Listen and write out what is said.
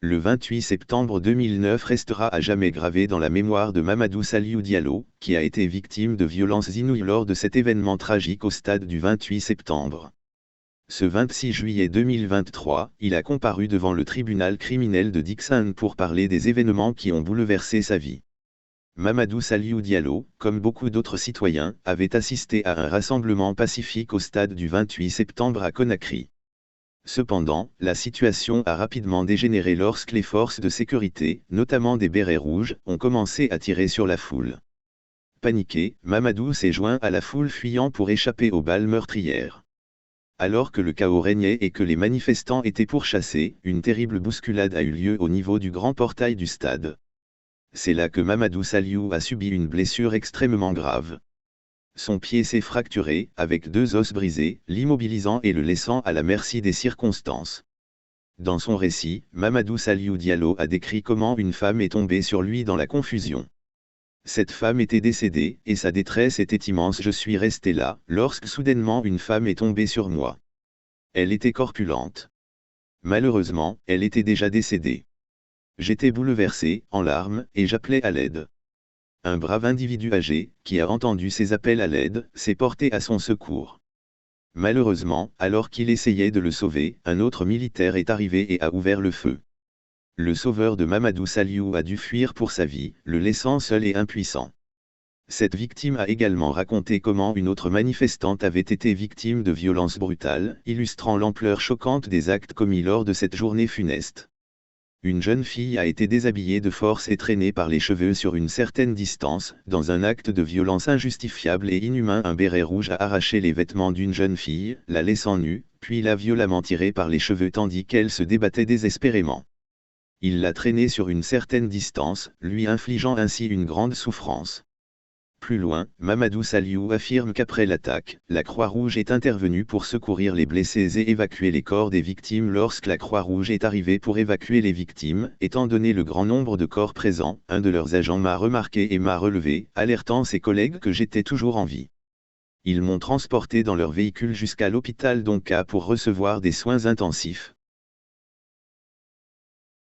Le 28 septembre 2009 restera à jamais gravé dans la mémoire de Mamadou Saliou Diallo, qui a été victime de violences inouïes lors de cet événement tragique au stade du 28 septembre. Ce 26 juillet 2023, il a comparu devant le tribunal criminel de Dixon pour parler des événements qui ont bouleversé sa vie. Mamadou Saliou Diallo, comme beaucoup d'autres citoyens, avait assisté à un rassemblement pacifique au stade du 28 septembre à Conakry. Cependant, la situation a rapidement dégénéré lorsque les forces de sécurité, notamment des bérets rouges, ont commencé à tirer sur la foule. Paniqué, Mamadou s'est joint à la foule fuyant pour échapper aux balles meurtrières. Alors que le chaos régnait et que les manifestants étaient pourchassés, une terrible bousculade a eu lieu au niveau du grand portail du stade. C'est là que Mamadou Saliou a subi une blessure extrêmement grave. Son pied s'est fracturé, avec 2 os brisés, l'immobilisant et le laissant à la merci des circonstances. Dans son récit, Mamadou Saliou Diallo a décrit comment une femme est tombée sur lui dans la confusion. Cette femme était décédée, et sa détresse était immense. Je suis resté là, lorsque soudainement une femme est tombée sur moi. Elle était corpulente. Malheureusement, elle était déjà décédée. J'étais bouleversé, en larmes, et j'appelais à l'aide. Un brave individu âgé, qui a entendu ces appels à l'aide, s'est porté à son secours. Malheureusement, alors qu'il essayait de le sauver, un autre militaire est arrivé et a ouvert le feu. Le sauveur de Mamadou Saliou a dû fuir pour sa vie, le laissant seul et impuissant. Cette victime a également raconté comment une autre manifestante avait été victime de violences brutales, illustrant l'ampleur choquante des actes commis lors de cette journée funeste. Une jeune fille a été déshabillée de force et traînée par les cheveux sur une certaine distance, dans un acte de violence injustifiable et inhumain. Un béret rouge a arraché les vêtements d'une jeune fille, la laissant nue, puis l'a violemment tirée par les cheveux tandis qu'elle se débattait désespérément. Il l'a traînée sur une certaine distance, lui infligeant ainsi une grande souffrance. Plus loin, Mamadou Saliou affirme qu'après l'attaque, la Croix-Rouge est intervenue pour secourir les blessés et évacuer les corps des victimes. Lorsque la Croix-Rouge est arrivée pour évacuer les victimes, étant donné le grand nombre de corps présents, un de leurs agents m'a remarqué et m'a relevé, alertant ses collègues que j'étais toujours en vie. Ils m'ont transporté dans leur véhicule jusqu'à l'hôpital d'Onka pour recevoir des soins intensifs.